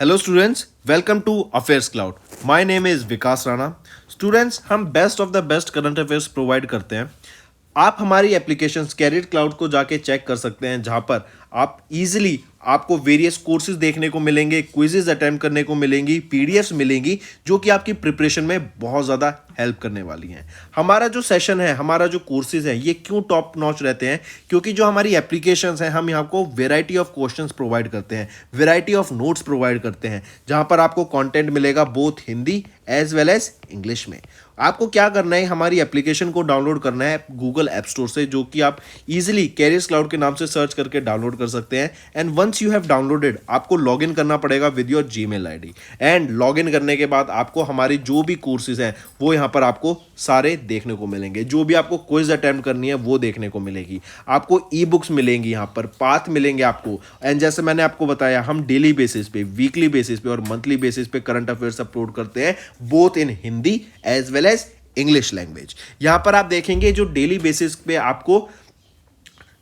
Hello students, welcome to affairs cloud. My name is Vikas Rana. Students, हम best of the best current affairs provide करते हैं। आप हमारी application career cloud को जाके चेक कर सकते हैं, जहां पर आप इजीली आपको वेरियस कोर्सेज देखने को मिलेंगे, क्विजेज अटेम्प्ट करने को मिलेंगी, पीडीएफ्स मिलेंगी जो कि आपकी प्रिपरेशन में बहुत ज़्यादा हेल्प करने वाली हैं। हमारा जो सेशन है, हमारा जो कोर्सेज है, ये क्यों टॉप नॉच रहते हैं? क्योंकि जो हमारी एप्लीकेशंस हैं, हम यहाँ को वेराइटी ऑफ क्वेश्चंस प्रोवाइड करते हैं, वेराइटी ऑफ नोट्स प्रोवाइड करते हैं, जहां पर आपको कंटेंट मिलेगा both Hindi as well as English में। आपको क्या करना है, हमारी एप्लीकेशन को डाउनलोड करना है गूगल ऐप स्टोर से, जो कि आप इजीली कैरियर्स क्लाउड के नाम से सर्च करके डाउनलोड कर सकते हैं। And once you have downloaded, आपको लॉगिन करना पड़ेगा with your Gmail ID. And login करने के बाद आपको हमारी जो भी कोर्सेज हैं वो यहाँ पर आपको सारे देखने को मिलेंगे। जो भी आपको क्विज अटेम्प्ट करनी है वो देखने को मिलेगी। आपको ई बुक्स मिलेंगी, यहाँ पर पाथ मिलेंगे आपको। एंड जैसे मैंने आपको बताया, हम डेली बेसिस पे, वीकली बेसिस पे और मंथली बेसिस पे करंट अफेयर्स अपलोड करते हैं, both in Hindi as well as English language. यहां पर आप देखेंगे जो डेली बेसिस पे आपको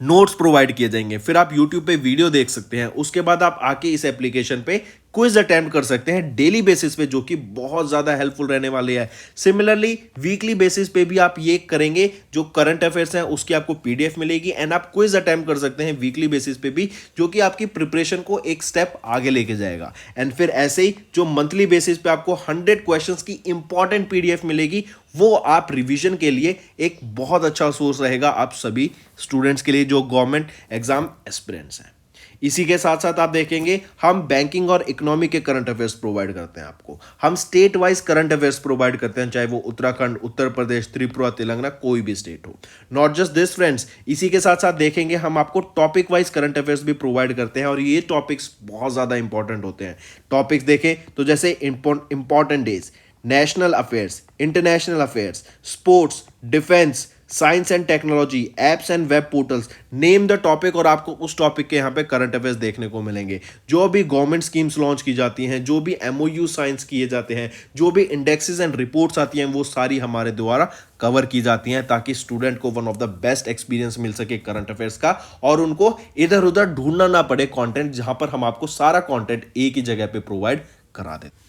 नोट्स प्रोवाइड किए जाएंगे, फिर आप यूट्यूब पे वीडियो देख सकते हैं, उसके बाद आप आके इस एप्लीकेशन पे क्विज अटेम्प्ट कर सकते हैं डेली बेसिस पे, जो कि बहुत ज़्यादा हेल्पफुल रहने वाले हैं। सिमिलरली वीकली बेसिस पे भी आप ये करेंगे, जो करंट अफेयर्स हैं उसकी आपको पीडीएफ मिलेगी एंड आप क्विज अटेम्प्ट कर सकते हैं वीकली बेसिस पे भी, जो कि आपकी प्रिपरेशन को एक स्टेप आगे लेके जाएगा। एंड फिर ऐसे ही जो मंथली बेसिस पे आपको 100 क्वेश्चंस की इंपॉर्टेंट पीडीएफ मिलेगी, वो आप रिवीजन के लिए एक बहुत अच्छा सोर्स रहेगा आप सभी स्टूडेंट्स के लिए जो गवर्नमेंट एग्जाम एस्पिरेंट्स हैं। इसी के साथ साथ आप देखेंगे, हम बैंकिंग और इकोनॉमी के करंट अफेयर्स प्रोवाइड करते हैं आपको। हम state wise current affairs provide करते हैं, चाहे वो उत्तराखंड, उत्तर प्रदेश, त्रिपुरा, तेलंगाना, कोई भी स्टेट हो। नॉट जस्ट दिस फ्रेंड्स, इसी के साथ साथ देखेंगे हम आपको टॉपिक वाइज करंट अफेयर्स भी प्रोवाइड करते हैं, और ये टॉपिक्स बहुत ज़्यादा इंपॉर्टेंट होते हैं। टॉपिक्स देखें तो जैसे important days, national affairs, international affairs, sports, defence, science and technology, apps and web portals, name the topic, और आपको उस टॉपिक के यहाँ पे करंट अफेयर्स देखने को मिलेंगे। जो भी गवर्नमेंट स्कीम्स लॉन्च की जाती हैं, जो भी एमओयू साइंस किए जाते हैं, जो भी इंडेक्सेस एंड रिपोर्ट्स आती हैं, वो सारी हमारे द्वारा कवर की जाती हैं, ताकि स्टूडेंट को one of the best experience मिल सके करंट अफेयर्स का, और उनको इधर उधर ढूंढना ना पड़े कंटेंट, जहां पर हम आपको सारा कंटेंट एक ही जगह पे प्रोवाइड करा देते हैं।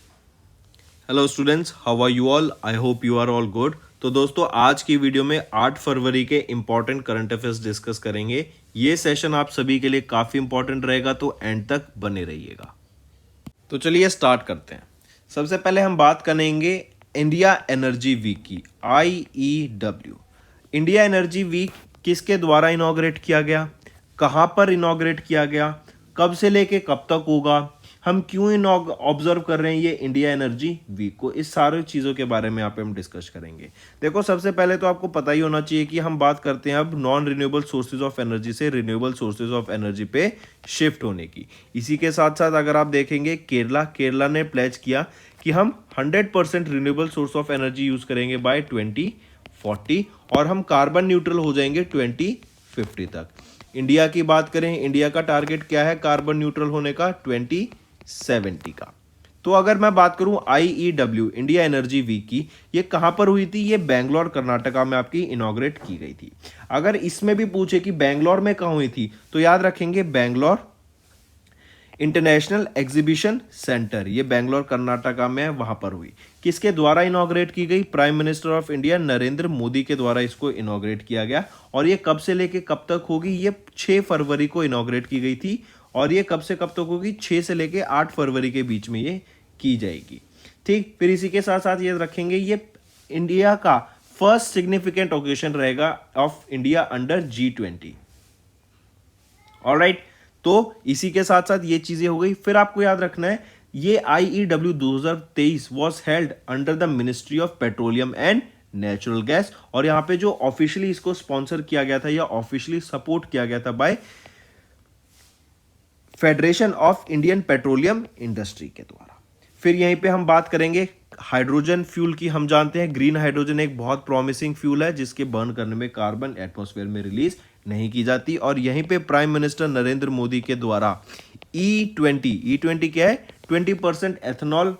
Hello students, how are you all? I hope you are all good. तो दोस्तों, आज की वीडियो में 8 फरवरी के इंपॉर्टेंट करंट अफेयर्स डिस्कस करेंगे। ये सेशन आप सभी के लिए काफ़ी इंपॉर्टेंट रहेगा, तो एंड तक बने रहिएगा। तो चलिए स्टार्ट करते हैं। सबसे पहले हम बात करेंगे इंडिया एनर्जी वीक की, IEW। इंडिया एनर्जी वीक किसके द्वारा इनॉग्रेट किया गया, कहाँ पर इनॉग्रेट किया गया, कब से लेके कब तक होगा, हम क्यों ऑब्जर्व कर रहे हैं ये इंडिया एनर्जी वीक को, इस सारी चीज़ों के बारे में यहाँ पे हम डिस्कस करेंगे। देखो, सबसे पहले तो आपको पता ही होना चाहिए कि हम बात करते हैं अब non renewable sources of energy से रिन्यूएबल सोर्सेज ऑफ एनर्जी पे शिफ्ट होने की। इसी के साथ साथ अगर आप देखेंगे, केरला ने प्लेज किया कि हम 100% renewable source of energy use करेंगे बाय 2040, और हम कार्बन न्यूट्रल हो जाएंगे 2050 तक। इंडिया की बात करें, इंडिया का टारगेट क्या है कार्बन न्यूट्रल होने का? 2070 का। तो अगर मैं बात करूं IEW, इंडिया एनर्जी वीक की, ये कहां पर हुई थी? ये बेंगलोर कर्नाटका में आपकी इनॉग्रेट की गई थी। अगर इसमें भी पूछे कि बेंगलोर में कहां हुई थी, तो याद रखेंगे बेंगलोर इंटरनेशनल एग्जीबिशन सेंटर, ये बेंगलोर कर्नाटका में है, वहां पर हुई। किसके द्वारा इनॉग्रेट की गई? Prime minister of India Narendra Modi के द्वारा इसको इनॉग्रेट किया गया। और ये कब से लेके कब तक होगी? ये 6 फरवरी को इनॉग्रेट की गई थी, और ये कब से कब तक होगी? 6 से लेके 8 फरवरी के बीच में ये की जाएगी। ठीक, फिर इसी के साथ साथ ये रखेंगे, ये इंडिया का फर्स्ट सिग्निफिकेंट ओकेशन रहेगा of India under G20। Alright, तो इसी के साथ साथ ये चीजें हो गई। फिर आपको याद रखना है, ये IEW 2023 was held under the ministry of petroleum and natural gas, और यहां पे जो ऑफिशियली इसको स्पॉन्सर किया गया था या ऑफिशियली सपोर्ट किया गया था by Federation of Indian Petroleum Industry के द्वारा। फिर यहीं पे हम बात करेंगे हाइड्रोजन फ्यूल की। हम जानते हैं ग्रीन हाइड्रोजन एक बहुत प्रॉमिसिंग फ्यूल है, जिसके बर्न करने में कार्बन एटमॉस्फेयर में रिलीज नहीं की जाती, और यहीं पे प्राइम मिनिस्टर नरेंद्र मोदी के द्वारा E20 क्या है? 20% एथेनॉल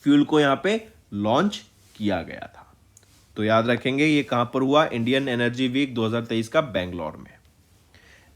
फ्यूल को यहां पे लॉन्च किया गया था। तो याद रखेंगे ये कहां पर हुआ? इंडियन एनर्जी वीक 2023 का बेंगलोर में।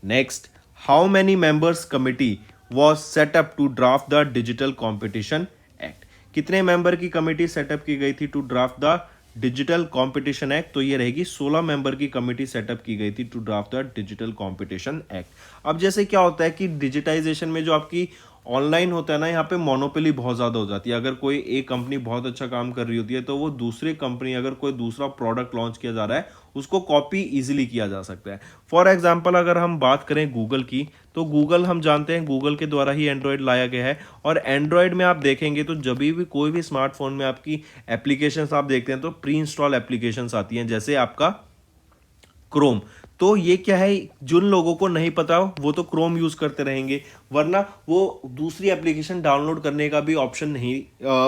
Next, how many members committee was setup to draft the Digital Competition Act. कितने मेंबर की कमेटी सेटअप की गई थी to draft the Digital Competition Act? तो ये रहेगी 16 मेंबर की कमेटी सेटअप की गई थी to draft the Digital Competition Act. अब जैसे क्या होता है कि डिजिटाइजेशन में जो आपकी ऑनलाइन होता है ना, यहाँ पे मोनोपोली बहुत ज़्यादा हो जाती है। अगर कोई एक कंपनी बहुत अच्छा काम कर रही होती है तो वो दूसरी कंपनी, अगर कोई दूसरा प्रोडक्ट लॉन्च किया जा रहा है, उसको कॉपी इजीली किया जा सकता है। फॉर एग्जांपल अगर हम बात करें गूगल की, तो गूगल हम जानते हैं गूगल के द्वारा ही एंड्रॉयड लाया गया है। और एंड्रॉयड में आप देखेंगे तो जब भी कोई भी स्मार्टफोन में आपकी एप्लीकेशंस आप देखते हैं तो प्री इंस्टॉल एप्लीकेशंस आती हैं, जैसे आपका क्रोम। तो ये क्या है, जिन लोगों को नहीं पता वो तो क्रोम यूज करते रहेंगे, वरना वो दूसरी एप्लीकेशन डाउनलोड करने का भी ऑप्शन नहीं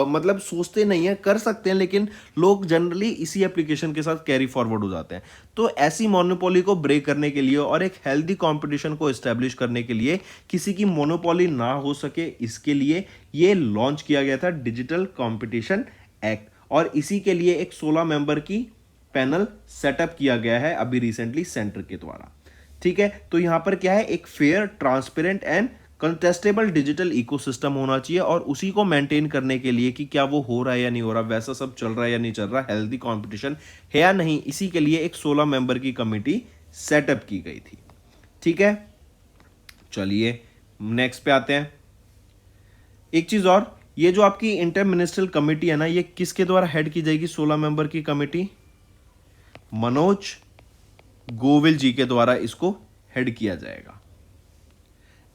मतलब सोचते नहीं है, कर सकते हैं, लेकिन लोग जनरली इसी एप्लीकेशन के साथ कैरी फॉरवर्ड हो जाते हैं। तो ऐसी मोनोपोली को ब्रेक करने के लिए और एक हेल्दी कंपटीशन को एस्टेब्लिश करने के लिए, किसी की मोनोपोली ना हो सके, इसके लिए ये लॉन्च किया गया था डिजिटल कंपटीशन एक्ट। और इसी के लिए एक 16 मेंबर की पैनल सेटअप किया गया है अभी रिसेंटली सेंटर के द्वारा। ठीक है, तो यहां पर क्या है, एक fair, transparent and contestable digital ecosystem होना चाहिए, और उसी को मेंटेन करने के लिए कि क्या वो हो रहा है या नहीं हो रहा, वैसा सब चल रहा है या नहीं चल रहा, हेल्दी कंपटीशन है या नहीं, इसी के लिए एक 16 मेंबर की कमेटी सेटअप की गई थी। ठीक है, चलिए नेक्स्ट पे आते हैं। एक चीज और, ये जो आपकी इंटर मिनिस्ट्रियल कमेटी है ना, ये किसके द्वारा हेड की जाएगी? 16 मेंबर की कमेटी मनोज गोविल जी के द्वारा इसको हेड किया जाएगा।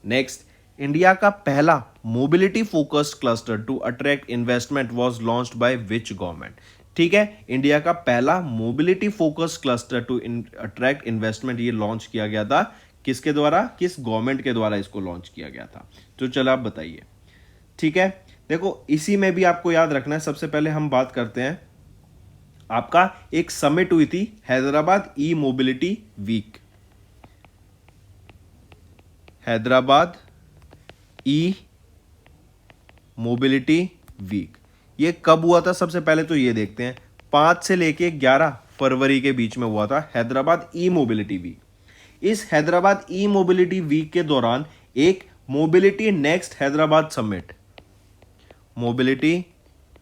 नेक्स्ट, इंडिया का पहला mobility focused cluster to attract investment was launched by which government? ठीक है, इंडिया का पहला mobility focused cluster to attract investment ये लॉन्च किया गया था किसके द्वारा, किस गवर्नमेंट के द्वारा इसको लॉन्च किया गया था? तो चलो आप बताइए। ठीक है, देखो इसी में भी आपको याद रखना है, सबसे पहले हम बात करते हैं, आपका एक समिट हुई थी हैदराबाद ई मोबिलिटी वीक। हैदराबाद ई मोबिलिटी वीक, ये कब हुआ था? सबसे पहले तो ये देखते हैं, 5 से लेके 11 फरवरी के बीच में हुआ था हैदराबाद ई मोबिलिटी वीक। इस हैदराबाद ई मोबिलिटी वीक के दौरान एक mobility next Hyderabad summit, mobility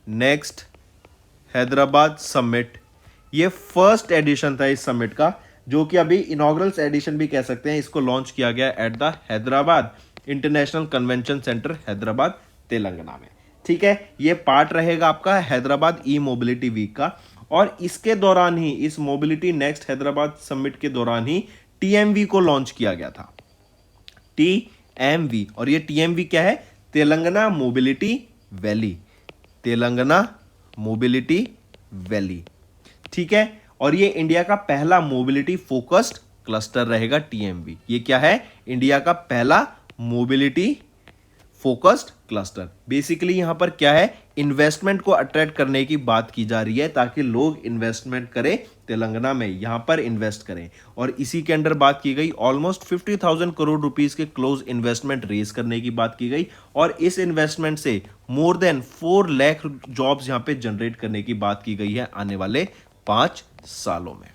next Hyderabad summit, ये फर्स्ट एडिशन था इस समिट का, जो कि अभी इनॉग्रल एडिशन भी कह सकते हैं। इसको लॉन्च किया गया at the Hyderabad international convention centre, Hyderabad, Telangana में। ठीक है, ये पार्ट रहेगा आपका हैदराबाद ई मोबिलिटी वीक का। और इसके दौरान ही, इस मोबिलिटी नेक्स्ट हैदराबाद समिट के दौरान ही टीएमवी को लॉन्च किया गया था, टीएमवी। और ये टीएमवी क्या है? Telangana mobility valley, Telangana mobility valley. ठीक है, और ये इंडिया का पहला मोबिलिटी फोकस्ड क्लस्टर रहेगा टीएमवी। ये क्या है? इंडिया का पहला मोबिलिटी फोकस्ड क्लस्टर। बेसिकली यहां पर क्या है, इन्वेस्टमेंट को अट्रैक्ट करने की बात की जा रही है, ताकि लोग इन्वेस्टमेंट करें तेलंगाना में, यहां पर इन्वेस्ट करें। और इसी के अंडर बात की गई, ऑलमोस्ट 50,000 करोड़ रुपीस के क्लोज इन्वेस्टमेंट रेज करने की बात की गई। और इस इन्वेस्टमेंट से मोर देन 4 लाख जॉब्स यहां पे जनरेट करने की बात की गई है आने वाले 5 सालों में।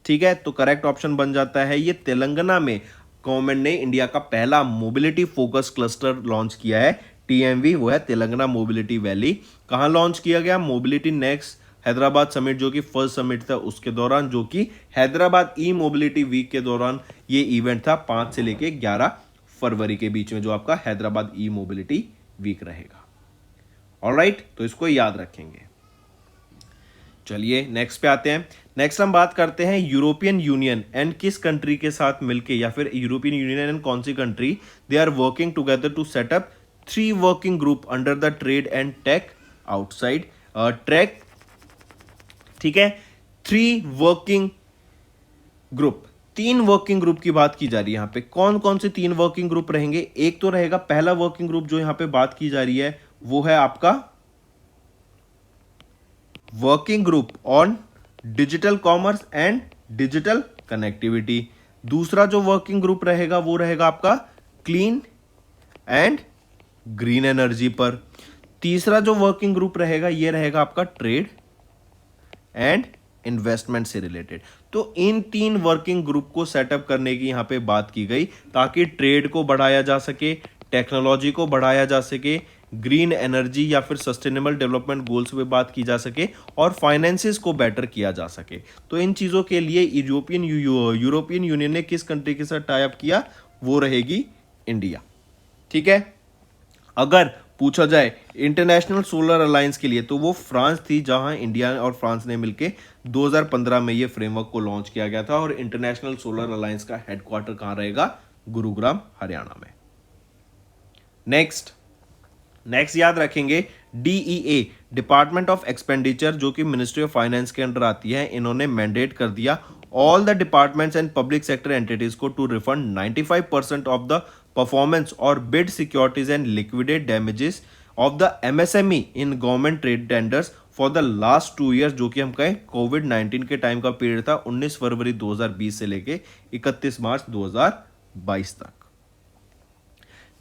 ठीक है, तो करेक्ट ऑप्शन बन जाता है, ये तेलंगाना में गवर्नमेंट ने इंडिया का पहला मोबिलिटी फोकस क्लस्टर लॉन्च किया है, टीएमवी, वो है तेलंगाना मोबिलिटी वैली। कहां लॉन्च किया गया? मोबिलिटी नेक्स्ट हैदराबाद समिट, जो कि फर्स्ट समिट था उसके दौरान, जो कि हैदराबाद ई मोबिलिटी वीक के दौरान ये इवेंट था, 5 से लेके 11 फरवरी के बीच में, जो आपका हैदराबाद ई मोबिलिटी वीक रहेगा। ऑलराइट, तो इसको याद रखेंगे। चलिए नेक्स्ट पे आते हैं। नेक्स्ट हम बात करते हैं यूरोपियन यूनियन एंड किस कंट्री के साथ मिलके, या फिर यूरोपियन यूनियन एंड कौन सी country they are working together to set up 3 working group under the trade and tech outside track. ठीक है, 3 वर्किंग ग्रुप, 3 वर्किंग ग्रुप की बात की जा रही है यहां पे। कौन कौन से 3 वर्किंग ग्रुप रहेंगे? एक तो रहेगा, पहला वर्किंग ग्रुप जो यहां पे बात की जा रही है वो है आपका working group on digital commerce and digital connectivity. दूसरा जो वर्किंग ग्रुप रहेगा वो रहेगा आपका क्लीन एंड ग्रीन एनर्जी पर। तीसरा जो वर्किंग ग्रुप रहेगा ये रहेगा आपका ट्रेड एंड इन्वेस्टमेंट से रिलेटेड। तो इन 3 वर्किंग ग्रुप को सेटअप करने की यहां पे बात की गई, ताकि ट्रेड को बढ़ाया जा सके, टेक्नोलॉजी को बढ़ाया जा सके, ग्रीन एनर्जी या फिर सस्टेनेबल डेवलपमेंट गोल्स पे बात की जा सके, और फाइनेंसेस को बेटर किया जा सके। तो इन चीज़ों के लिए यूरोपियन यूनियन ने किस कंट्री के साथ टाई अप किया, वो रहेगी इंडिया। ठीक है। अगर पूछा जाए इंटरनेशनल सोलर अलायंस के लिए, तो वो फ्रांस थी, जहां इंडिया और फ्रांस ने मिलकर 2015 में ये फ्रेमवर्क को लॉन्च किया गया था। और इंटरनेशनल सोलर अलायंस का हेडक्वार्टर कहां रहेगा, गुरुग्राम हरियाणा में। नेक्स्ट याद रखेंगे डीईए, डिपार्टमेंट ऑफ एक्सपेंडिचर, जो कि मिनिस्ट्री ऑफ फाइनेंस के अंडर आती है। इन्होंने मैंडेट कर दिया all the departments and public sector entities को to refund 95% of the performance और bid securities and liquidate damages of the MSME in government trade tenders for the last 2 years, जो कि हम कहें कोविड-19 के टाइम का पीरियड था, 19 फरवरी 2020 से लेके 31 मार्च 2022 तक।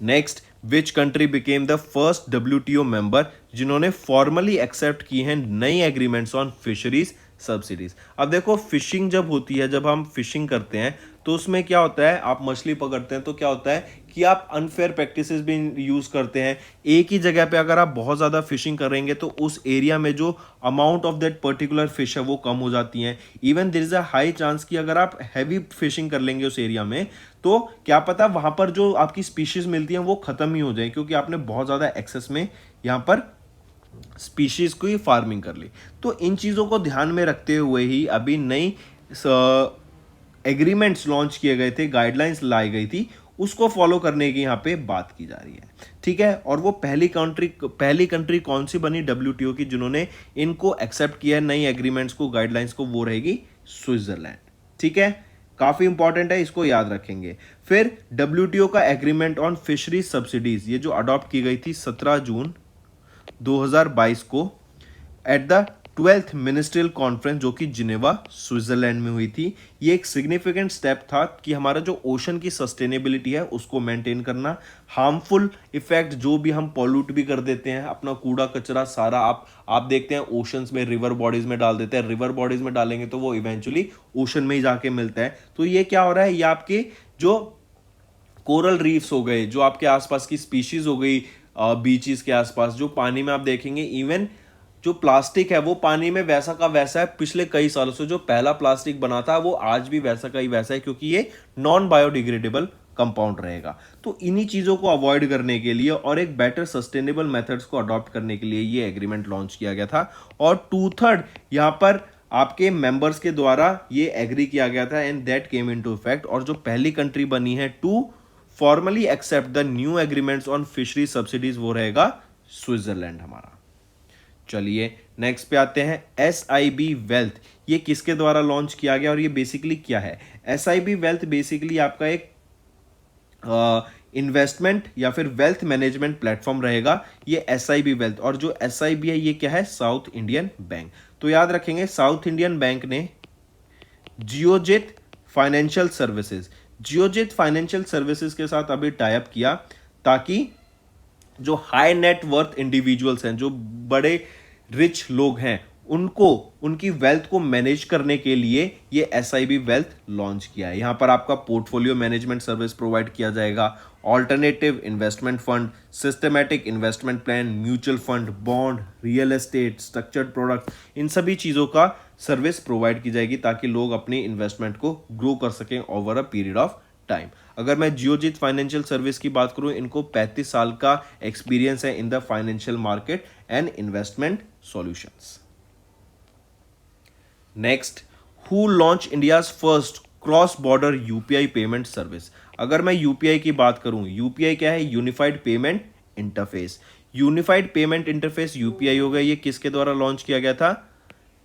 Next, which country became the first WTO member, जिन्होंने फॉर्मली एक्सेप्ट की हैं नई एग्रीमेंट्स ऑन फिशरीज सब्सिडीज। अब देखो, फिशिंग जब होती है, जब हम फिशिंग करते हैं तो उसमें क्या होता है, आप मछली पकड़ते हैं तो क्या होता है कि आप अनफेयर प्रैक्टिसेस भी यूज करते हैं। एक ही जगह पे अगर आप बहुत ज्यादा फिशिंग करेंगे तो उस एरिया में जो amount of that particular fish है वो कम हो जाती हैं। Even there is a high chance कि अगर आप हैवी फिशिंग कर लेंगे उस एरिया में, तो क्या पता वहां पर जो आपकी स्पीशीज मिलती हैं वो खत्म ही हो जाए, क्योंकि आपने बहुत ज्यादा एक्सेस में यहां पर स्पीशीज की फार्मिंग कर ली। तो इन चीजों को ध्यान में रखते हुए ही अभी नई एग्रीमेंट्स लॉन्च किए गए थे, गाइडलाइंस लाई गई थी, उसको फॉलो करने की यहाँ पे बात की जा रही है। ठीक है। और वो पहली कंट्री कौन सी बनी डब्ल्यूटीओ की जिन्होंने इनको एक्सेप्ट किया नई एग्रीमेंट्स को, गाइडलाइंस को, वो रहेगी स्विट्जरलैंड। ठीक है, काफी इंपॉर्टेंट है, इसको याद रखेंगे। फिर डब्ल्यूटीओ का एग्रीमेंट ऑन फिशरीज सब्सिडीज, ये जो अडॉप्ट की गई थी 17 जून 2022 को at the 12th ministerial conference, जो कि जिनेवा स्विट्जरलैंड में हुई थी। ये एक सिग्निफिकेंट स्टेप था कि हमारा जो ओशन की सस्टेनेबिलिटी है उसको मेंटेन करना, हार्मफुल इफेक्ट जो भी हम पॉल्यूट भी कर देते हैं, अपना कूड़ा कचरा सारा आप देखते हैं ओशंस में, रिवर बॉडीज में डाल देते हैं। रिवर बॉडीज में डालेंगे तो वो इवेंचुअली ओशन में ही जाके मिलता है। तो ये क्या हो रहा है, ये आपके जो कोरल रीफ्स हो गए, जो आपके आसपास की स्पीशीज हो गई, बीचेस के आसपास जो पानी में आप देखेंगे, इवन जो प्लास्टिक है वो पानी में वैसा का वैसा है। पिछले कई सालों से जो पहला प्लास्टिक बना था वो आज भी वैसा का ही वैसा है, क्योंकि ये नॉन बायोडिग्रेडेबल कंपाउंड रहेगा। तो इन्हीं चीजों को अवॉइड करने के लिए और एक बेटर सस्टेनेबल मेथड्स को अडॉप्ट करने के लिए ये एग्रीमेंट लॉन्च किया गया था। और 2/3 यहां पर आपके मेंबर्स के द्वारा ये एग्री किया गया था and that came into effect. और जो पहली कंट्री बनी है to formally accept the new agreements on fishery subsidies, वो रहेगा स्विट्जरलैंड हमारा। चलिए नेक्स्ट पे आते हैं, SIB वेल्थ। ये किसके द्वारा लॉन्च किया गया और ये बेसिकली क्या है? SIB वेल्थ बेसिकली आपका एक इन्वेस्टमेंट या फिर वेल्थ मैनेजमेंट प्लेटफॉर्म रहेगा, ये SIB वेल्थ। और जो SIB है ये क्या है? South Indian bank. तो याद रखेंगे, साउथ इंडियन बैंक ने जियोजित फाइनेंशियल सर्विसेज के साथ अभी टाई अप किया, ताकि जो हाई नेट वर्थ इंडिविजुअल्स हैं, जो बड़े रिच लोग हैं, उनको उनकी वेल्थ को मैनेज करने के लिए ये SIB वेल्थ लॉन्च किया है। यहां पर आपका पोर्टफोलियो मैनेजमेंट सर्विस प्रोवाइड किया जाएगा, alternative investment fund, systematic investment plan, mutual fund, bond, real estate, structured product, इन सभी चीजों का सर्विस प्रोवाइड की जाएगी ताकि लोग अपनी इन्वेस्टमेंट को ग्रो कर सकें over a period of time. अगर मैं जियोजित फाइनेंशियल सर्विस की बात करूं, इनको 35 साल का एक्सपीरियंस है in the financial market and investment solutions. Next, who launch India's first cross border UPI payment service. अगर मैं यूपीआई की बात करूं, यूपीआई क्या है? Unified payment interface. Unified payment interface UPI हो गया, ये किसके द्वारा लॉन्च किया गया था?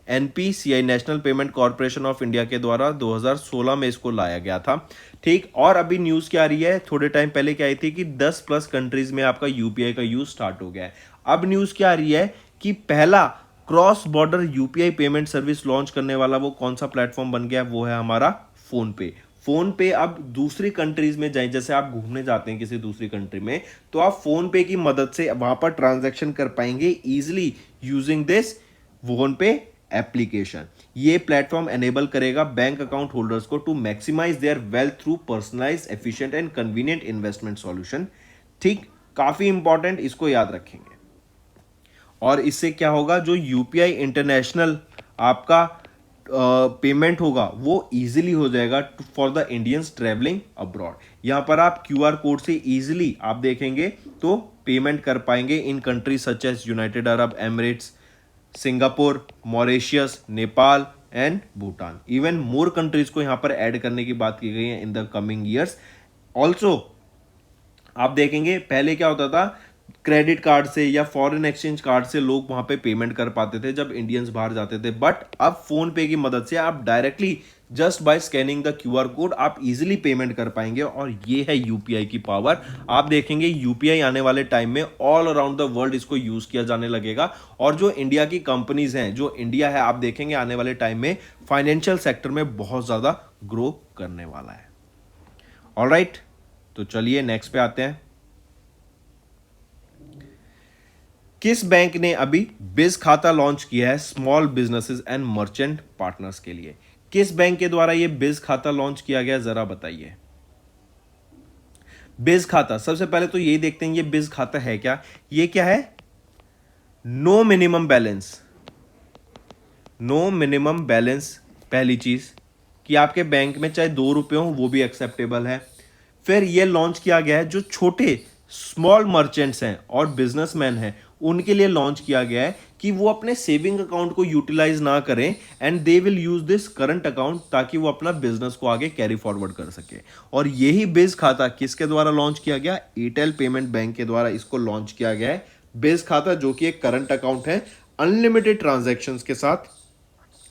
NPCI, national payment corporation of India के द्वारा 2016 में इसको लाया गया था। ठीक। और अभी न्यूज क्या आ रही है, थोड़े टाइम पहले क्या आई थी कि 10+ कंट्रीज में आपका यूपीआई का यूज स्टार्ट हो गया है। अब न्यूज क्या आ रही है कि पहला cross border UPI payment service launch करने वाला वो कौन सा प्लेटफॉर्म बन गया? वो है हमारा फोन पे। फोन पे अब दूसरी कंट्रीज में जाए, जैसे आप घूमने जाते हैं किसी दूसरी कंट्री में, तो आप फोन पे की मदद से वहां पर ट्रांजैक्शन कर पाएंगे easily using this PhonePe application. ये प्लेटफॉर्म एनेबल करेगा बैंक अकाउंट होल्डर्स को to maximise their wealth through personalised, efficient and convenient investment solution. ठीक, काफी इंपॉर्टेंट, इसको याद रखेंगे। और इससे क्या होगा, जो यूपीआई इंटरनेशनल आपका पेमेंट होगा वो इजीली हो जाएगा for the Indians travelling abroad. यहां पर आप क्यूआर कोड से इजीली आप देखेंगे तो पेमेंट कर पाएंगे in countries such as United Arab Emirates, Singapore, Mauritius, Nepal and Bhutan. Even more countries को यहां पर ऐड करने की बात की गई है in the coming years. Also आप देखेंगे पहले क्या होता था, क्रेडिट कार्ड से या फॉरेन एक्सचेंज कार्ड से लोग वहां पे पेमेंट कर पाते थे जब इंडियंस बाहर जाते थे, बट अब फोन पे की मदद से आप directly just by scanning the QR code आप इजीली पेमेंट कर पाएंगे। और ये है यूपीआई की पावर। आप देखेंगे यूपीआई आने वाले टाइम में ऑल अराउंड द वर्ल्ड इसको यूज किया जाने लगेगा। और जो इंडिया की कंपनीज हैं, जो इंडिया है, आप देखेंगे आने वाले टाइम में फाइनेंशियल सेक्टर में बहुत ज्यादा ग्रो करने वाला है। ऑलराइट, तो चलिए नेक्स्ट पे आते हैं। किस बैंक ने अभी बिज खाता लॉन्च किया है small businesses and merchant partners के लिए? किस बैंक के द्वारा यह बिज खाता लॉन्च किया गया, जरा बताइए। बिज खाता, सबसे पहले तो यही देखते हैं ये बिज खाता है क्या। ये क्या है, no minimum balance. No minimum balance, पहली चीज कि आपके बैंक में चाहे 2 रुपए हो वो भी एक्सेप्टेबल है। फिर ये लॉन्च किया गया है जो छोटे स्मॉल मर्चेंट्स हैं और बिजनेसमैन हैं उनके लिए लॉन्च किया गया है कि वो अपने सेविंग अकाउंट को यूटिलाइज ना करें and they will use this current account, ताकि वो अपना बिजनेस को आगे कैरी फॉरवर्ड कर सके। और यही बिज खाता किसके द्वारा लॉन्च किया गया, एयरटेल पेमेंट बैंक के द्वारा इसको लॉन्च किया गया है। बिज खाता जो कि एक करंट अकाउंट है अनलिमिटेड ट्रांजैक्शंस के साथ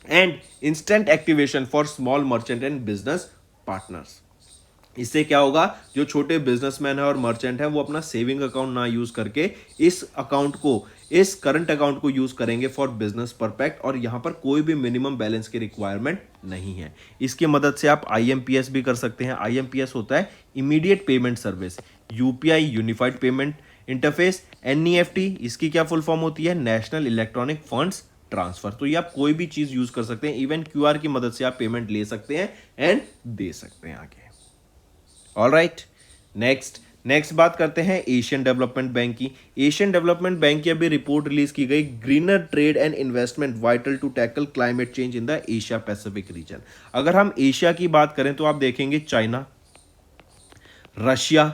and instant activation for small merchant and business partners. इससे क्या होगा, जो छोटे बिजनेसमैन है और मर्चेंट है वो अपना सेविंग अकाउंट ना यूज करके इस अकाउंट को, इस करंट अकाउंट को यूज करेंगे फॉर बिजनेस परपेक्ट। और यहां पर कोई भी मिनिमम बैलेंस की रिक्वायरमेंट नहीं है। इसकी मदद से आप आईएमपीएस भी कर सकते हैं। आईएमपीएस होता है immediate payment service, UPI unified payment interface. NEFT इसकी क्या फुल फॉर्म होती है, नेशनल इलेक्ट्रॉनिक फंड्स ट्रांसफर। तो ये आप कोई भी चीज यूज कर सकते हैं, इवन क्यूआर की मदद से आप पेमेंट ले सकते हैं एंड दे सकते हैं आगे। ऑलराइट, नेक्स्ट बात करते हैं एशियन डेवलपमेंट बैंक की। एशियन डेवलपमेंट बैंक की अभी रिपोर्ट रिलीज की गई, greener trade and investment vital to tackle climate change in the Asia Pacific region. अगर हम एशिया की बात करें तो आप देखेंगे चाइना, रशिया,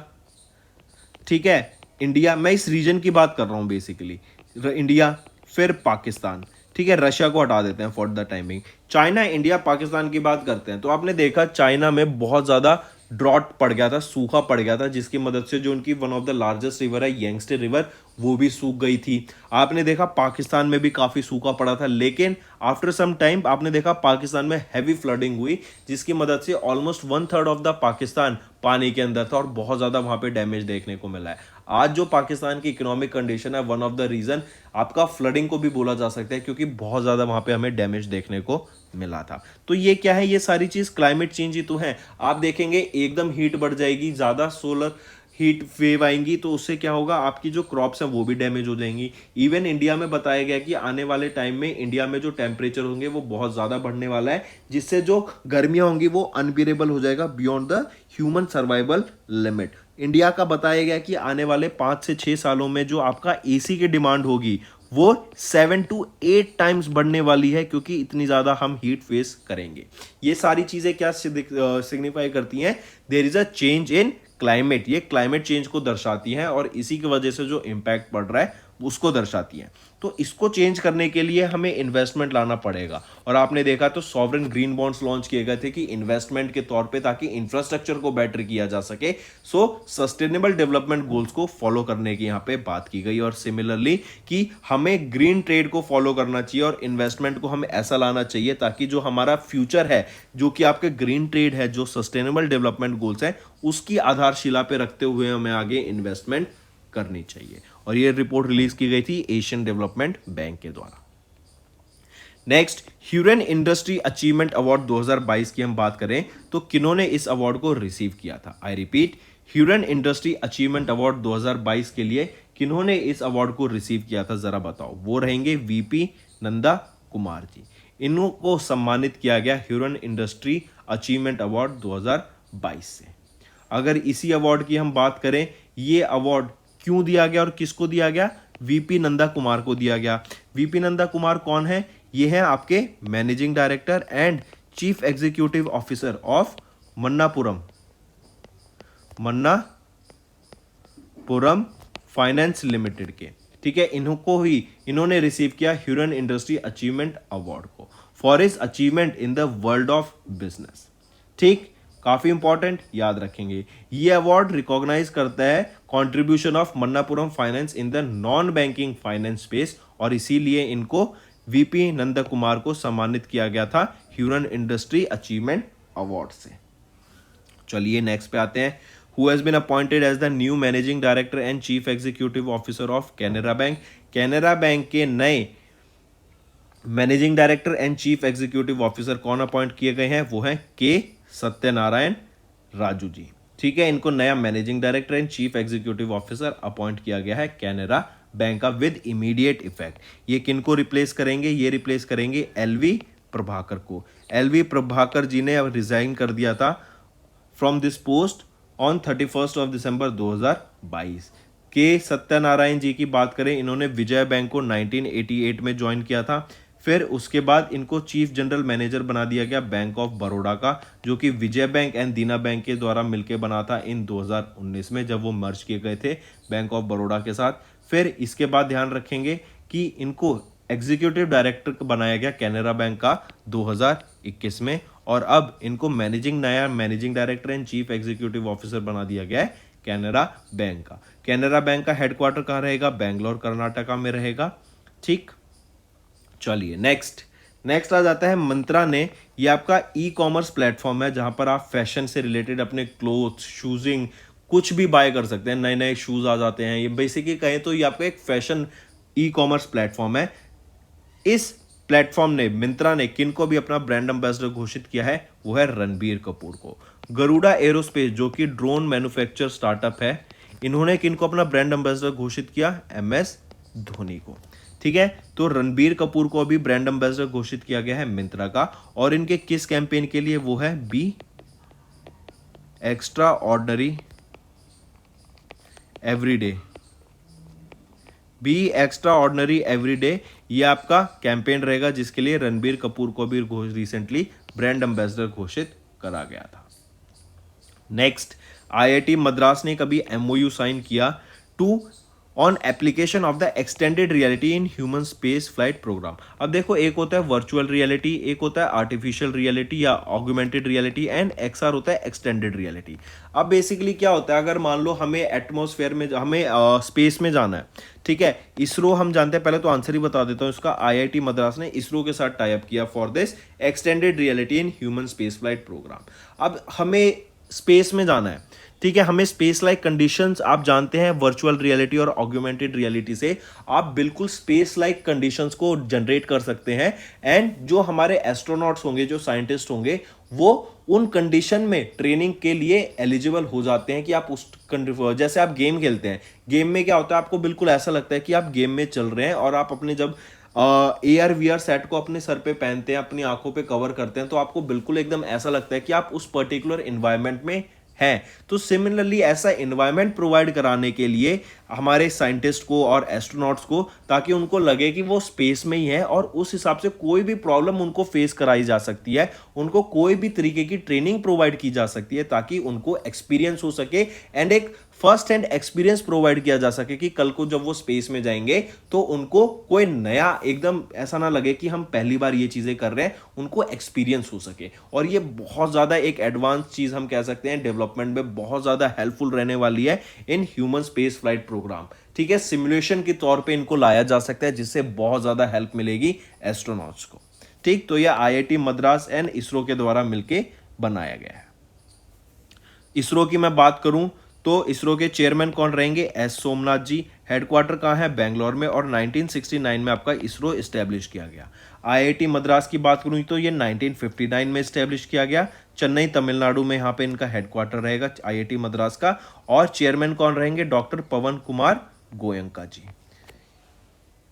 ठीक है, इंडिया, मैं इस रीजन की बात कर रहा हूं बेसिकली, इंडिया, फिर पाकिस्तान, ठीक है, रशिया को हटा देते हैं for the timing. China, India, Pakistan की बात करते हैं तो आपने देखा चाइना में बहुत ज्यादा ड्रॉट पड़ गया था, सूखा पड़ गया था, जिसकी मदद से जो उनकी one of the largest river है यंगस्टे रिवर वो भी सूख गई थी। आपने देखा पाकिस्तान में भी काफी सूखा पड़ा था, लेकिन आफ्टर सम टाइम आपने देखा पाकिस्तान में हैवी फ्लडिंग हुई, जिसकी मदद से ऑलमोस्ट 1/3 ऑफ द पाकिस्तान पानी के अंदर था और बहुत ज्यादा वहां पे डैमेज देखने को मिला है। आज जो पाकिस्तान की इकोनॉमिक कंडीशन है, वन ऑफ द रीजन आपका फ्लडिंग को भी बोला जा सकता है, क्योंकि बहुत ज्यादा वहां पे हमें डैमेज देखने को मिला था। तो ये क्या है, ये सारी चीज क्लाइमेट चेंज ही तो है। आप देखेंगे एकदम हीट बढ़ जाएगी, ज्यादा सोलर हीट वेव आएंगी तो उससे क्या होगा, आपकी जो क्रॉप्स हैं वो भी डैमेज हो जाएंगी। इवन इंडिया में बताया गया कि आने वाले टाइम में इंडिया में जो टेम्परेचर होंगे वो बहुत ज्यादा बढ़ने वाला है, जिससे जो गर्मियां होंगी वो अनबियरेबल हो जाएगा beyond the human survival limit. India का बताया गया कि आने वाले 5 से 6 सालों में जो आपका एसी की डिमांड होगी वो 7 to 8 टाइम्स बढ़ने वाली है, क्योंकि इतनी ज्यादा हम हीट फेस करेंगे। ये सारी चीजें क्या सिग्निफाई करती हैं, there is a change in climate. ये क्लाइमेट चेंज को दर्शाती हैं और इसी की वजह से जो इंपैक्ट पड़ रहा है उसको दर्शाती हैं। तो इसको चेंज करने के लिए हमें इन्वेस्टमेंट लाना पड़ेगा। और आपने देखा तो सॉवरेन ग्रीन बॉन्ड्स लॉन्च किए गए थे कि इन्वेस्टमेंट के तौर पे, ताकि इंफ्रास्ट्रक्चर को बेटर किया जा सके। सो सस्टेनेबल डेवलपमेंट गोल्स को फॉलो करने की यहाँ पे बात की गई। और सिमिलरली कि हमें ग्रीन ट्रेड को फॉलो करना चाहिए और इन्वेस्टमेंट को हमें ऐसा लाना चाहिए ताकि जो हमारा फ्यूचर है, जो कि आपके ग्रीन ट्रेड है, जो सस्टेनेबल डेवलपमेंट गोल्स है, उसकी आधारशिला पे रखते हुए हमें आगे इन्वेस्टमेंट करनी चाहिए। और ये रिपोर्ट रिलीज की गई थी एशियन डेवलपमेंट बैंक के द्वारा। Next, Hurun industry achievement award 2022 की हम बात करें तो किन्होंने इस अवार्ड को रिसीव किया था। I repeat, Hurun industry achievement award 2022 के लिए किन्होंने इस अवार्ड को रिसीव किया था, जरा बताओ। वो रहेंगे वीपी नंदा कुमार जी। इनको सम्मानित किया गया ह्यूरन इंडस्ट्री अचीवमेंट अवार्ड 2022 से। अगर इसी अवार्ड की हम बात करें, ये अवार्ड क्यों दिया गया और किसको दिया गया? वीपी नंदा कुमार को दिया गया। वीपी नंदा कुमार कौन है? ये है आपके managing director and chief executive officer of Manappuram finance limited के। ठीक है, इन्होंने रिसीव किया ह्यूरन इंडस्ट्री अचीवमेंट अवार्ड को for his achievement in the world of business. ठीक, काफी इंपॉर्टेंट, याद रखेंगे। ये अवार्ड रिकॉग्नाइज करता है contribution of Manappuram finance in the non banking finance space, और इसीलिए इनको वीपी नंदा कुमार को सम्मानित किया गया था ह्यूरन इंडस्ट्री अचीवमेंट अवार्ड से। चलिए नेक्स्ट पे आते हैं। Who has been appointed as the new managing director and chief executive officer of Canara Bank. Canara Bank के नए managing director and chief executive officer कौन अपॉइंट किए गए हैं? वो हैं के सत्यनारायण राजू जी। ठीक है, इनको नया managing director and chief executive officer appoint किया गया है कैनरा बैंक का विद इमीडिएट इफेक्ट। ये किनको रिप्लेस करेंगे? ये रिप्लेस करेंगे एलवी प्रभाकर को। एलवी प्रभाकर जी ने अब रिजाइन कर दिया था from this post on 31 of December 2022। के सत्यनारायण जी की बात करें, इन्होंने विजय बैंक को 1988 में ज्वाइन किया था। फिर उसके बाद इनको चीफ जनरल मैनेजर बना दिया गया बैंक ऑफ बड़ौदा का, जो कि विजय बैंक एंड दीना बैंक के द्वारा मिलकर बना था इन 2019 में, जब वो मर्ज किए गए थे बैंक ऑफ बड़ौदा के साथ। फिर इसके बाद ध्यान रखेंगे कि इनको एग्जीक्यूटिव डायरेक्टर बनाया गया कैनरा बैंक का 2021 में, और अब इनको नया managing director and chief executive officer बना दिया गया है कैनरा बैंक का। कैनरा बैंक का हेडक्वार्टर कहाँ रहेगा? बेंगलोर कर्नाटका में रहेगा। ठीक, चलिए नेक्स्ट आ जाता है मंत्रा ने। ये आपका ई कॉमर्स प्लेटफॉर्म है जहां पर आप फैशन से रिलेटेड अपने क्लोथ्स, शूजिंग कुछ भी बाय कर सकते हैं। नए नए शूज आ जाते हैं। ये बेसिकली कहें तो ये आपका एक फैशन ई कॉमर्स प्लेटफॉर्म है। इस प्लेटफॉर्म ने, मिंत्रा ने किनको भी अपना ब्रांड एम्बेसडर घोषित किया है? वो है रणबीर कपूर को। गरुड़ा एरोस्पेस जो कि ड्रोन मैन्युफैक्चर स्टार्टअप है, इन्होंने किनको अपना ब्रांड एम्बेसडर घोषित किया? MS धोनी को। ठीक है, तो रणबीर कपूर को अभी ब्रांड एम्बेसडर घोषित किया गया है मिंत्रा का, और इनके किस कैंपेन के लिए? वो है be extraordinary everyday. Be extraordinary everyday, ये आपका कैंपेन रहेगा जिसके लिए रणबीर कपूर को भी रिसेंटली ब्रांड एम्बेसडर घोषित करा गया था। नेक्स्ट, IIT मद्रास ने कभी MOU साइन किया to on application of the extended reality in human space flight programme. अब देखो, एक होता है वर्चुअल रियलिटी, एक होता है आर्टिफिशियल रियलिटी या ऑगमेंटेड रियलिटी, एंड XR होता है एक्सटेंडेड रियलिटी। अब बेसिकली क्या होता है, अगर मान लो हमें एटमॉस्फेयर में, हमें स्पेस में जाना है, ठीक है, इसरो हम जानते हैं, पहले तो आंसर ही बता देता हूं इसका। IIT मद्रास ने इसरो के साथ टाई अप किया for this extended reality in human space flight programme. अब हमें स्पेस में जाना है, ठीक है, हमें स्पेस लाइक कंडीशंस, आप जानते हैं वर्चुअल रियलिटी और ऑगमेंटेड रियलिटी से आप बिल्कुल स्पेस लाइक कंडीशंस को जनरेट कर सकते हैं, एंड जो हमारे एस्ट्रोनॉट्स होंगे, जो साइंटिस्ट होंगे, वो उन कंडीशन में ट्रेनिंग के लिए एलिजिबल हो जाते हैं कि आप उस जैसे आप गेम खेलते हैं, गेम में क्या होता है, आपको बिल्कुल ऐसा लगता है कि आप गेम में चल रहे हैं, और आप अपने जब AR/VR सेट को अपने सर पे पहनते हैं, अपनी आंखों पे कवर करते हैं, तो आपको बिल्कुल एकदम ऐसा लगता है कि आप उस पर्टिकुलर इन्वायरमेंट में है। तो सिमिलरली ऐसा एनवायरनमेंट प्रोवाइड कराने के लिए हमारे साइंटिस्ट को और एस्ट्रोनॉट्स को, ताकि उनको लगे कि वो स्पेस में ही है, और उस हिसाब से कोई भी प्रॉब्लम उनको फेस कराई जा सकती है, उनको कोई भी तरीके की ट्रेनिंग प्रोवाइड की जा सकती है, ताकि उनको एक्सपीरियंस हो सके एंड एक फर्स्ट हैंड एक्सपीरियंस प्रोवाइड किया जा सके कि कल को जब वो स्पेस में जाएंगे तो उनको कोई नया एकदम ऐसा ना लगे कि हम पहली बार ये चीजें कर रहे हैं, उनको एक्सपीरियंस हो सके। और ये बहुत ज्यादा एक एडवांस चीज हम कह सकते हैं, डेवलपमेंट में बहुत ज्यादा हेल्पफुल रहने वाली है in human space flight programme. ठीक है, सिमुलेशन के तौर पे इनको लाया जा सकता है, जिससे बहुत ज्यादा हेल्प मिलेगी एस्ट्रोनॉट्स को। ठीक, तो यह IIT मद्रास एंड इसरो के द्वारा मिलकर बनाया गया है। इसरो की मैं बात करूं तो इसरो के चेयरमैन कौन रहेंगे? S सोमनाथ जी। हेडक्वार्टर कहाँ है? बेंगलोर में, और 1969 में आपका इसरो इस्टेब्लिश किया गया। IIT मद्रास की बात करूँ तो ये 1959 में इस्टेब्लिश किया गया, चेन्नई तमिलनाडु में यहाँ पे इनका हेडक्वार्टर रहेगा IIT मद्रास का। और चेयरमैन कौन रहेंगे? डॉक्टर पवन कुमार गोयंका जी।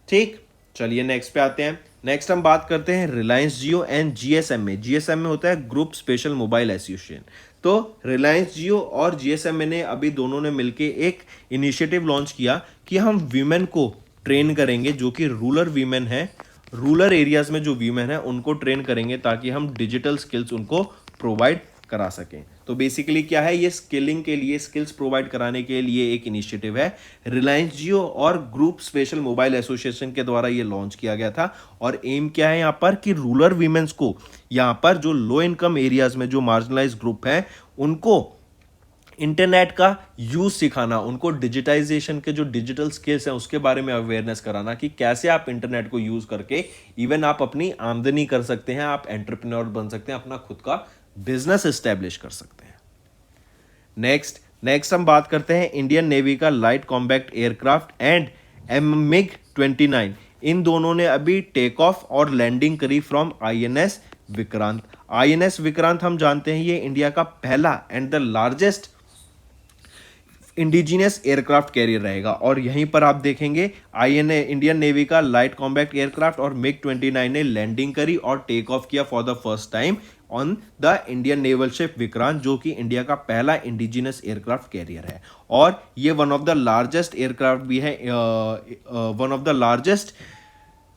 ठीक, चलिए नेक्स्ट पे आते हैं। नेक्स्ट हम बात करते हैं रिलायंस जियो एंड जीएसएमए। जीएसएमए होता है ग्रुप स्पेशल मोबाइल एसोसिएशन। तो रिलायंस जियो और जीएसएमए ने अभी दोनों ने मिलके एक इनिशिएटिव लॉन्च किया कि हम वीमेन को ट्रेन करेंगे, जो कि रूरल वीमेन है, रूरल एरियाज में जो वीमेन है उनको ट्रेन करेंगे ताकि हम डिजिटल स्किल्स उनको प्रोवाइड करा सकें। तो बेसिकली क्या है, ये स्किलिंग के लिए, स्किल्स प्रोवाइड कराने के लिए एक इनिशिएटिव है। रिलायंस जियो और ग्रुप स्पेशल मोबाइल एसोसिएशन के द्वारा ये लॉन्च किया गया था। और एम क्या है यहाँ पर कि रूरल वीमेंस को, यहाँ पर जो लो इनकम एरियाज में जो मार्जिनलाइज ग्रुप है उनको इंटरनेट का यूज सिखाना, उनको डिजिटाइजेशन के जो डिजिटल स्किल्स हैं उसके बारे में अवेयरनेस कराना कि कैसे आप इंटरनेट को यूज करके इवन आप अपनी आमदनी कर सकते हैं, आप एंटरप्रेन्योर बन सकते हैं, अपना खुद का बिजनेस एस्टेब्लिश कर सकते हैं। नेक्स्ट हम बात करते हैं इंडियन नेवी का light combat aircraft and MiG-29। इन दोनों ने अभी टेक ऑफ और लैंडिंग करी from INS Vikrant. INS Vikrant हम जानते हैं ये इंडिया का पहला and the largest indigenous aircraft career रहेगा। और यहीं पर आप देखेंगे इंडियन नेवी का लाइट कॉम्बैक्ट एयरक्राफ्ट और MiG-29 ने लैंडिंग करी और टेक ऑफ किया for the first time on the Indian naval ship Vikrant, जो कि इंडिया का पहला इंडिजिनियस एयरक्राफ्ट कैरियर है। और ये one of the largest aircraft भी है, one of the largest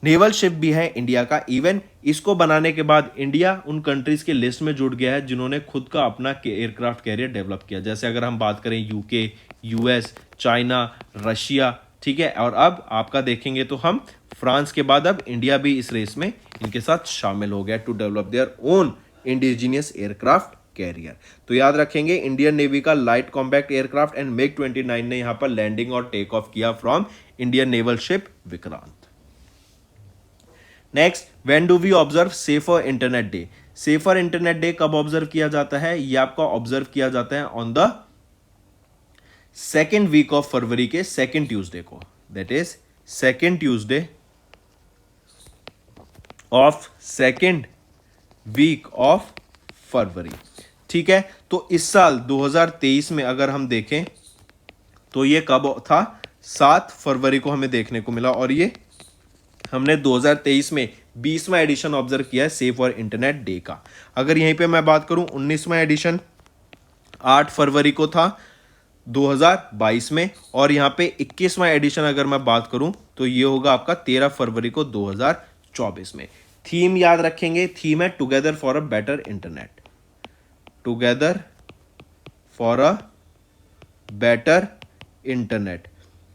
naval ship भी है इंडिया का। इवन इसको बनाने के बाद इंडिया उन कंट्रीज के लिस्ट में जुड़ गया है जिन्होंने खुद का अपना एयरक्राफ्ट कैरियर डेवलप किया। जैसे अगर हम बात करें यूके, यूएस, चाइना, रशिया, ठीक है। और अब आपका देखेंगे तो हम फ्रांस के बाद अब इंडिया भी इस रेस में इनके साथ शामिल हो गया to develop their own indigenous aircraft carrier. तो याद रखेंगे इंडियन नेवी का light combat aircraft and MiG-29 ने यहां पर लैंडिंग और टेक ऑफ किया from Indian naval ship Vikrant. Next, when do we observe safer internet day. Safer internet day कब ऑब्जर्व किया जाता है? यह आपका ऑब्जर्व किया जाता है on the second week of February के सेकेंड ट्यूसडे को, that is second Tuesday of second week of February. ठीक है, तो इस साल 2023 में अगर हम देखें तो ये कब था? 7 फरवरी को हमें देखने को मिला। और ये हमने 2023 में 20वां एडिशन ऑब्जर्व किया है सेफ और इंटरनेट डे का। अगर यहीं पे मैं बात करूं 19वां एडिशन 8 फरवरी को था 2022 में। और यहां पे 21वां एडिशन अगर मैं बात करूं तो ये होगा आपका 13 फरवरी को 2024 में। थीम याद रखेंगे, थीम है together for a better internet. Together for a better internet,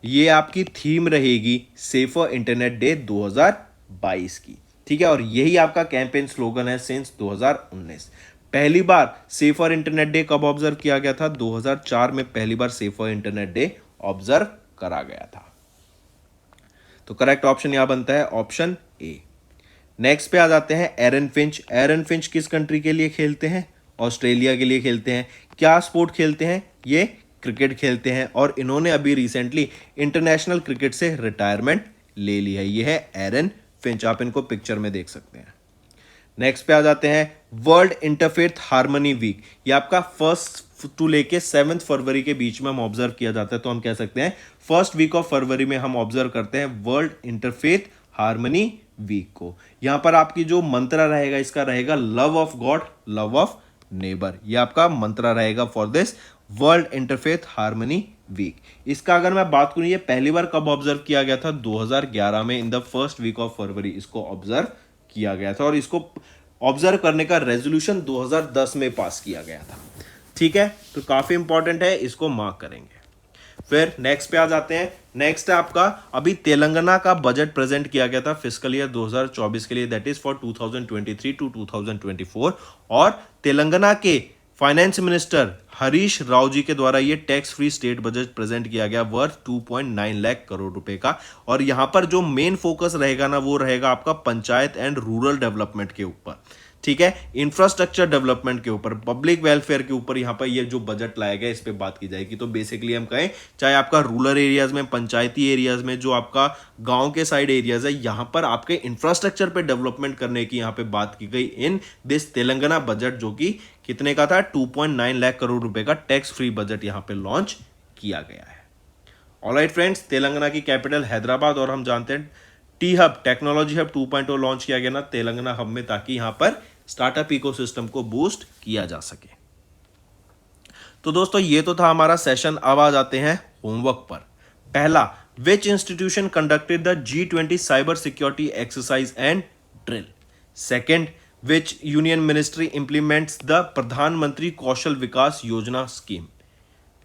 ये आपकी थीम रहेगी सेफर इंटरनेट डे 2022 की। ठीक है, और यही आपका कैंपेन स्लोगन है सिंस 2019। पहली बार सेफर इंटरनेट डे कब ऑब्जर्व किया गया था? 2004 में पहली बार सेफर इंटरनेट डे ऑब्जर्व करा गया था। तो करेक्ट ऑप्शन यहां बनता है ऑप्शन ए। नेक्स्ट पे आ जाते हैं एरन फिंच। एरन फिंच किस कंट्री के लिए खेलते हैं? ऑस्ट्रेलिया के लिए खेलते हैं। क्या स्पोर्ट खेलते हैं? ये क्रिकेट खेलते हैं। और इन्होंने अभी रिसेंटली इंटरनेशनल क्रिकेट से रिटायरमेंट ले ली है। ये है एरन फिंच, आप इनको पिक्चर में देख सकते हैं। नेक्स्ट पे आ जाते हैं वर्ल्ड इंटरफेथ हार्मनी वीक। ये आपका 1 टू लेके 7 फरवरी के बीच में हम ऑब्जर्व किया जाता है। तो हम कह सकते हैं फर्स्ट वीक ऑफ फरवरी में हम ऑब्जर्व करते हैं वर्ल्ड इंटरफेथ हार्मनी वीक को। यहां पर आपकी जो मंत्रा रहेगा इसका रहेगा love of God, love of neighbour. ये आपका मंत्रा रहेगा for this world interfaith harmony week. इसका अगर मैं बात करूं ये पहली बार कब ऑब्जर्व किया गया था? 2011 में in the first week of February इसको ऑब्जर्व किया गया था। और इसको ऑब्जर्व करने का रेजोल्यूशन 2010 में पास किया गया था। ठीक है, तो काफी इंपॉर्टेंट है, इसको मार्क करेंगे। फिर नेक्स्ट पे आ जाते हैं। नेक्स्ट है आपका अभी तेलंगाना का बजट प्रेजेंट किया गया था फिस्कल ईयर 2024 के लिए, दैट इज फॉर 2023 टू 2024। और तेलंगाना के फाइनेंस मिनिस्टर हरीश राव जी के द्वारा ये tax free state budget present किया गया वर्थ 2.9 लाख करोड़ रुपए का। और यहां पर जो मेन फोकस रहेगा ना वो रहेगा आपका पंचायत एंड रूरल डेवलपमेंट के ऊपर। ठीक है, इंफ्रास्ट्रक्चर डेवलपमेंट के ऊपर, पब्लिक वेलफेयर के ऊपर यहां पर ये जो बजट लाया गया इस पे बात की जाएगी। तो बेसिकली हम कहें चाहे आपका रूरल एरियाज में, पंचायती एरियाज में, जो आपका गांव के साइड एरियाज है, यहां पर आपके इंफ्रास्ट्रक्चर पे डेवलपमेंट करने की यहां पे बात की गई इन दिस तेलंगाना बजट, जो कि कितने का था? 2.9 लाख करोड़ रुपए का टैक्स फ्री बजट यहां पे लॉन्च किया गया है। ऑलराइट फ्रेंड्स, तेलंगाना की कैपिटल हैदराबाद और हम जानते हैं T hub technology hub 2.0 launch किया गया ना तेलंगाना हब में, ताकि यहां पर स्टार्टअप इकोसिस्टम को बूस्ट किया जा सके। तो दोस्तों ये तो था हमारा सेशन। अब आ जाते हैं होमवर्क पर। पहला, विच institution conducted the G20 cyber security exercise and drill. Second, which union ministry implements the प्रधानमंत्री कौशल विकास योजना scheme.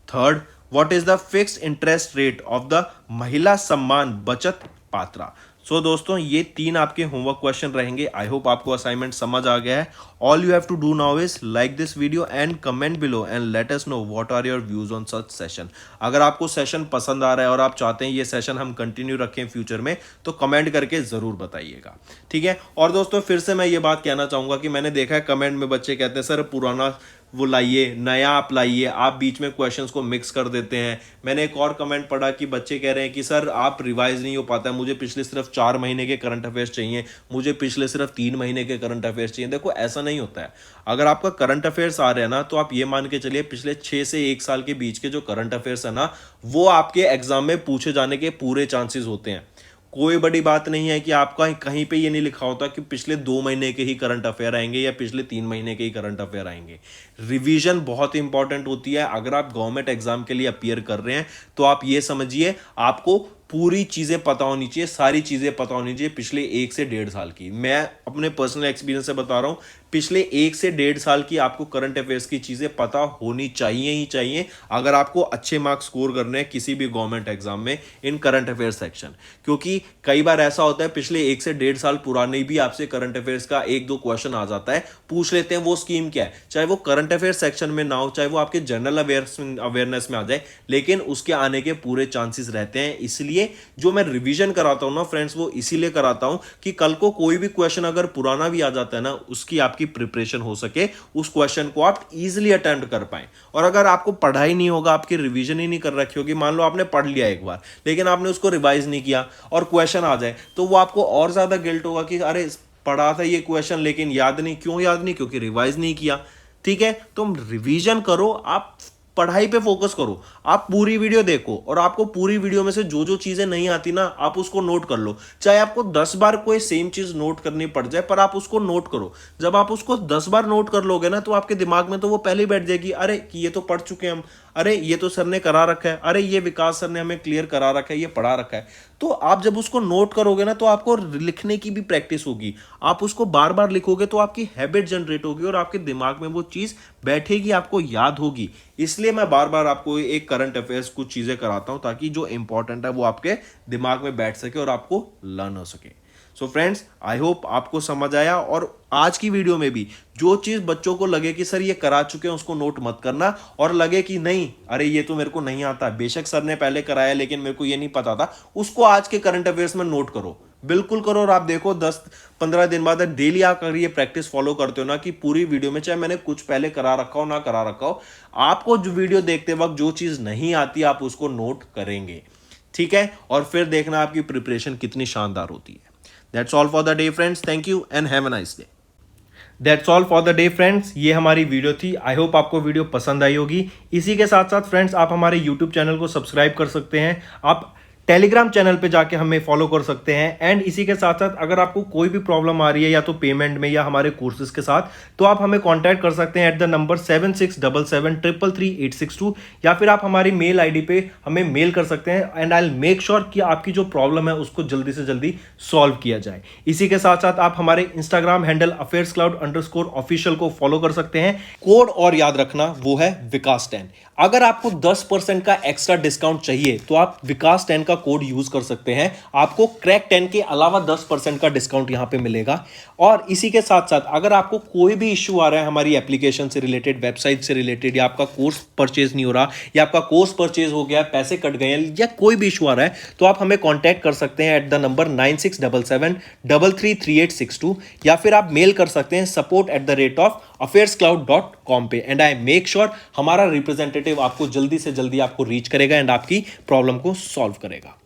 Third, what is the fixed interest rate of the महिला सम्मान बचत पात्रा। सो दोस्तों ये 3 आपके होमवर्क क्वेश्चन रहेंगे। आई होप आपको असाइनमेंट समझ आ गया है। All you have to do now is like this video and comment below and let us know what are your views on such session. अगर आपको सेशन पसंद आ रहा है और आप चाहते हैं ये सेशन हम कंटिन्यू रखें फ्यूचर में, तो कमेंट करके जरूर बताइएगा, ठीक है। और दोस्तों फिर से मैं ये बात कहना चाहूंगा कि मैंने देखा है कमेंट में बच्चे कहते हैं सर पुराना वो लाइए, नया आप लाइए, आप बीच में क्वेश्चंस को मिक्स कर देते हैं। मैंने एक और कमेंट पढ़ा कि बच्चे कह रहे हैं कि सर आप रिवाइज नहीं हो पाता है, मुझे पिछले सिर्फ 4 महीने के करंट अफेयर्स चाहिए, मुझे पिछले सिर्फ 3 महीने के करंट अफेयर्स चाहिए। देखो ऐसा नहीं होता है। अगर आपका करंट अफेयर्स आ रहे हैं ना, तो आप ये मान के चलिए पिछले 6 से 1 साल के बीच के जो करंट अफेयर्स है ना, वो आपके एग्जाम में पूछे जाने के पूरे चांसेस होते हैं। कोई बड़ी बात नहीं है कि आपका कहीं पे ये नहीं लिखा होता कि पिछले 2 महीने के ही करंट अफेयर आएंगे या पिछले 3 महीने के ही करंट अफेयर आएंगे। रिवीजन बहुत इंपॉर्टेंट होती है। अगर आप गवर्नमेंट एग्जाम के लिए अपीयर कर रहे हैं तो आप ये समझिए आपको पूरी चीजें पता होनी चाहिए, सारी चीजें पता होनी चाहिए पिछले 1 से 1.5 साल की। मैं अपने पर्सनल एक्सपीरियंस से बता रहा हूं, पिछले 1 से 1.5 साल की आपको करंट अफेयर्स की चीजें पता होनी चाहिए ही चाहिए, अगर आपको अच्छे मार्क्स स्कोर करने हैं किसी भी गवर्नमेंट एग्जाम में इन करंट अफेयर्स सेक्शन। क्योंकि कई बार ऐसा होता है पिछले 1 से 1.5 साल पुराने भी आपसे करंट अफेयर्स का 1-2 क्वेश्चन आ जाता है, पूछ लेते हैं वो स्कीम क्या है, चाहे वो करंट अफेयर्स सेक्शन में ना हो, चाहे वो आपके जनरल अवेयरनेस में आ जाए, लेकिन उसके आने के पूरे चांसेस रहते हैं। इसलिए जो मैं रिवीजन कराता हूं ना फ्रेंड्स, वो इसीलिए कराता हूं कि कल को कोई भी क्वेश्चन अगर पुराना भी आ जाता है ना, उसकी आपकी प्रिपरेशन हो सके, उस क्वेश्चन को आप इजीली अटेम्प्ट कर पाए। और अगर आपको पढ़ाई नहीं होगा, आपकी रिवीजन ही नहीं कर रखी होगी, मान लो आपने पढ़ लिया एक बार लेकिन आपने उसको रिवाइज नहीं किया और क्वेश्चन आ जाए, तो वो आपको और ज्यादा गिल्ट होगा कि अरे पढ़ा था ये क्वेश्चन लेकिन याद नहीं। क्यों याद नहीं? क्योंकि रिवाइज नहीं किया, ठीक है। तुम रिवीजन करो, आप पढ़ाई पे फोकस करो, आप पूरी वीडियो देखो और आपको पूरी वीडियो में से जो जो चीजें नहीं आती ना, आप उसको नोट कर लो। चाहे आपको 10 बार कोई सेम चीज नोट करनी पड़ जाए, पर आप उसको नोट करो। जब आप उसको 10 बार नोट कर लोगे ना, तो आपके दिमाग में तो वो पहले ही बैठ जाएगी, अरे कि ये तो पढ़ चुके हैं हम, अरे ये तो सर ने करा रखा है, अरे ये विकास सर ने हमें क्लियर करा रखा है, ये पढ़ा रखा है। तो आप जब उसको नोट करोगे ना, तो आपको लिखने की भी प्रैक्टिस होगी। आप उसको बार बार लिखोगे तो आपकी हैबिट जनरेट होगी और आपके दिमाग में वो चीज बैठेगी, आपको याद होगी। इसलिए मैं बार बार आपको एक करंट अफेयर्स कुछ चीजें कराता हूं, ताकि जो इंपॉर्टेंट है वो आपके दिमाग में बैठ सके और आपको लर्न हो सके। सो फ्रेंड्स, आई होप आपको समझ आया। और आज की वीडियो में भी जो चीज बच्चों को लगे कि सर ये करा चुके हैं, उसको नोट मत करना, और लगे कि नहीं अरे ये तो मेरे को नहीं आता, बेशक सर ने पहले कराया लेकिन मेरे को ये नहीं पता था, उसको आज के करंट अफेयर्स में नोट करो, बिल्कुल करो। और आप देखो 10-15 दिन बाद डेली आप अगर ये प्रैक्टिस फॉलो करते हो ना, कि पूरी वीडियो में चाहे मैंने कुछ पहले करा रखा हो ना करा रखा हो, आपको जो वीडियो देखते वक्त जो चीज नहीं आती आप उसको नोट करेंगे, ठीक है। और फिर देखना आपकी प्रिपरेशन कितनी शानदार होती है। That's all for the day friends. Thank you and have a nice day. That's all for the day friends. ये हमारी वीडियो थी। आई होप आपको वीडियो पसंद आई होगी। इसी के साथ साथ फ्रेंड्स आप हमारे यूट्यूब चैनल को सब्सक्राइब कर सकते हैं, आप टेलीग्राम चैनल पे जाके हमें फॉलो कर सकते हैं। एंड इसी के साथ साथ अगर आपको कोई भी प्रॉब्लम आ रही है या तो पेमेंट में या हमारे कोर्सेज के साथ, तो आप हमें कांटेक्ट कर सकते हैं एट द नंबर 7677333862, या फिर आप हमारी मेल आईडी पे हमें मेल कर सकते हैं। And I will make sure कि आपकी जो प्रॉब्लम है उसको जल्दी से जल्दी सॉल्व किया जाए। इसी के साथ साथ आप हमारे इंस्टाग्राम हैंडल affairscloud_official को फॉलो कर सकते हैं। कोड और याद रखना, वो है विकास 10। अगर आपको 10% का एक्स्ट्रा डिस्काउंट चाहिए तो आप विकास 10 का कोड यूज कर सकते हैं, आपको क्रैक 10 के अलावा 10% का डिस्काउंट यहां पे मिलेगा। और इसी के साथ साथ अगर आपको कोई भी इश्यू आ रहा है हमारी एप्लीकेशन से रिलेटेड, वेबसाइट से रिलेटेड, या आपका कोर्स परचेज नहीं हो रहा, या आपका कोर्स परचेज हो गया, पैसे कट गए हैं, या कोई भी इश्यू आ रहा है, तो आप हमें कॉन्टैक्ट कर सकते हैं एट द नंबर 9677333862, या फिर आप मेल कर सकते हैं support@affairscloud.com पे। एंड आई मेक श्योर हमारा रिप्रेजेंटेटिव आपको जल्दी से जल्दी आपको रीच करेगा एंड आपकी प्रॉब्लम को सॉल्व करेगा।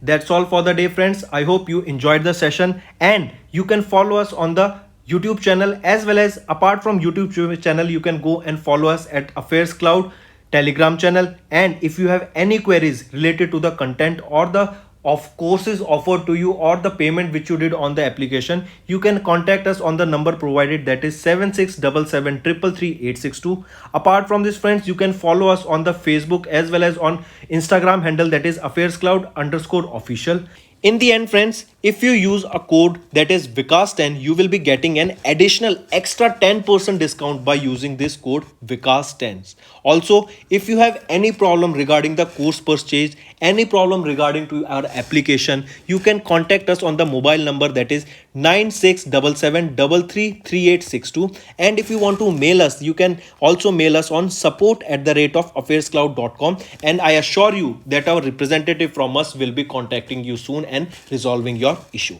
That's all for the day friends. I hope you enjoyed the session and you can follow us on the YouTube channel, as well as apart from YouTube channel you can go and follow us at Affairs Cloud Telegram channel. And if you have any queries related to the content or the of courses offered to you or the payment which you did on the application, you can contact us on the number provided, that is 7677333862. Apart from this friends, you can follow us on the Facebook as well as on Instagram handle, that is affairscloud_official. In the end friends, if you use a code that is Vikas10, you will be getting an additional extra 10% discount by using this code Vikas10. Also, if you have any problem regarding the course purchase, any problem regarding to our application, you can contact us on the mobile number, that is 9677333862. And if you want to mail us, you can also mail us on support@affairscloud.com, and I assure you that our representative from us will be contacting you soon and resolving your issue.